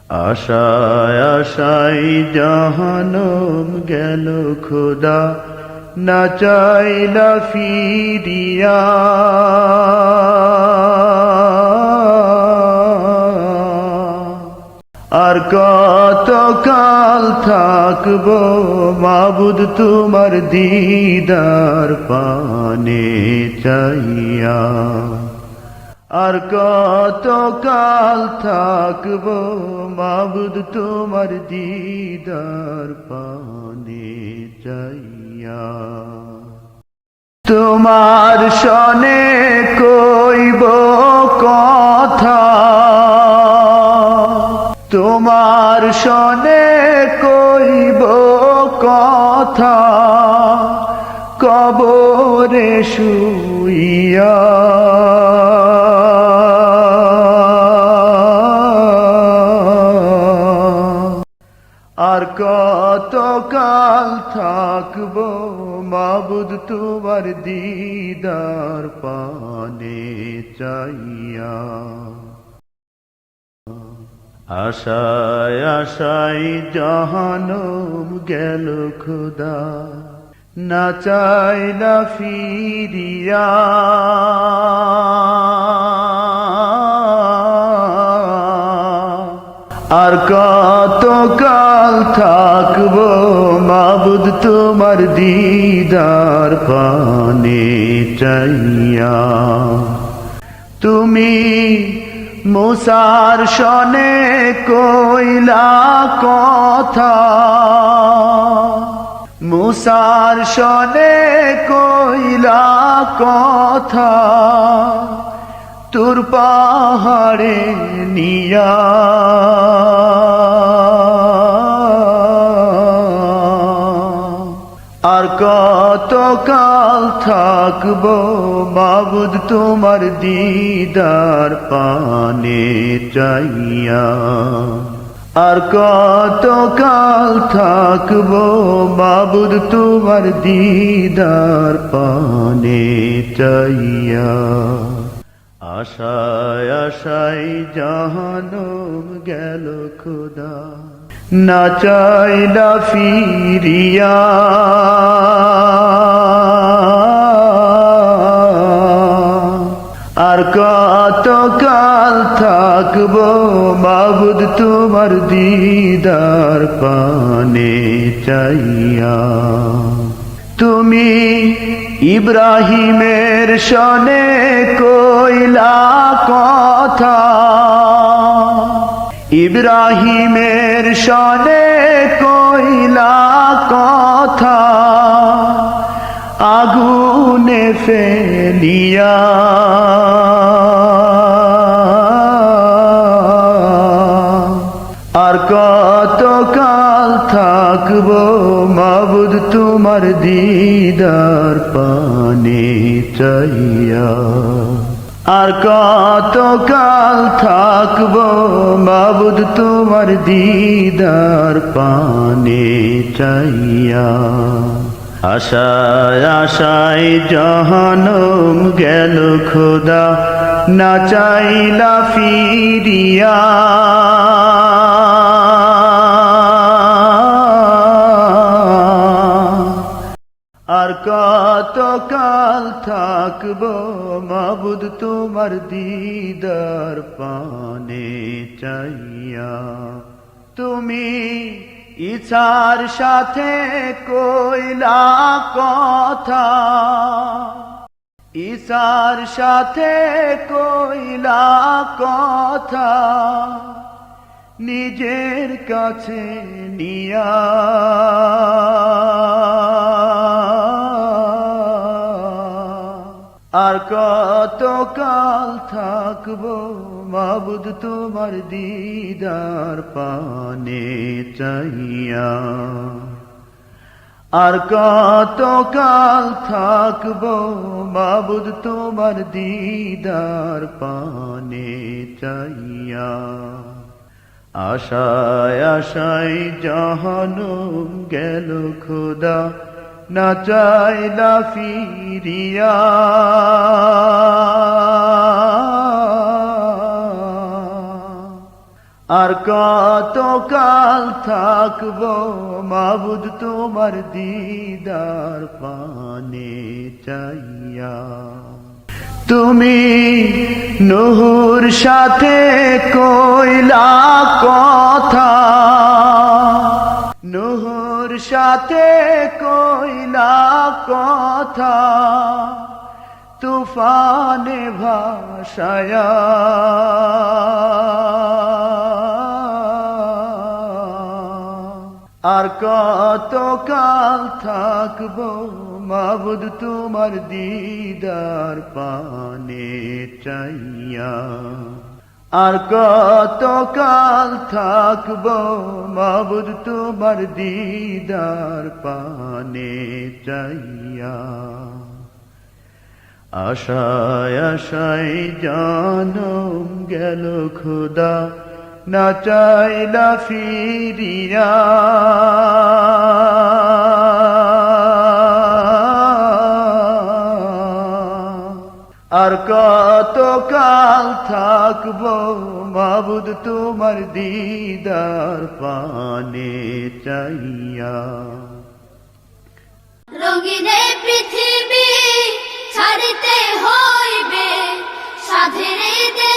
আশায় আশায় জাহানম গেল খোদা, না চাইলা ফিরিয়া। আর কত কাল থাকবো মাবুদ তোমার দিদার পানে চাইয়া। আর কত কাল থাকবো মাবুদ তোমার দিদার পানে চাইয়া। তোমার শনে কইব কথা, তোমার শনে কইব কথা, কবরে শুইয়া। আর কত কাল থাকবো মাবুদ তোমার দিদার পানে চাইয়া। আশায় আশায় জাহানম গেল খোদা, না চাইলা ফিরিয়া। আর কত কাল থাকবো মাবুদ তোমার দিদার পানে চাইয়া। তুমি মুসার শনে কইলা কথা, মুসার শনে কইলা কথা, তুর পাহাড়ে নিয়া। আর কত কাল থাকবো মাবুদ তোমার দিদার পানে চাইয়া। আর কত কাল থাকবো মাবুদ তোমার দিদার পানে চাইয়া। আশায় আশায় জাহানম গেল খোদা, না চাইলা ফিরিয়া। আর কত কাল থাকবো মাবুদ তোমার দিদার পানে চাইয়া। তুমি ইব্রাহিমের শনে কইলা কথা, ইব্রাহিমের শনে কইলা কথা, আগুনে ফেলিয়া। আর কত কাল থাকবো মাবুদ তোমার দিদার পানে চাইয়া। আর কত কাল থাকবো মাবুদ তোমার দিদার পানে চাইয়া। আশায় আশায় জাহানম গেল খোদা, না চাইলা ফিরিয়া। আর কত কাল থাকবো মাবুদ তোমার দিদার পানে চাইয়া। তুমি ইচ্ছার সাথে কইলা কথা, ঈশার সাথে কইলা কথা, নিজের কাছে নিয়া। আর কত কাল থাকবো মাবুদ তোমার দিদার পানে চাইয়া। আর কত কাল থাকবো মাবুদ তোমার দিদার পানে চাইয়া। আশায় আশায় জাহানম গেল খোদা, না চাইলা ফিরিয়া। আর কত কাল থাকবো মাবুদ তোমার দিদার পানে চাইয়া। তুমি নূহর সাথে কইলা কথা, নূহর সাথে কইলা কথা, তুফানে ভাসায়া। আর কত কাল থাকবো মাবুদ তোমার দিদার পানে চাইয়া। আর কত কাল থাকবো মাবুদ তোমার দিদার পানে চাইয়া। আশায় আশায় জানম গেল খোদা, না চাইলা ফিরিয়া। আর কত কাল থাকবো মাবুদ তোমার দিদার পানে চাইয়া। রঙিন এই পৃথিবী ছাড়িতে হইবে, সাধের এই দেশ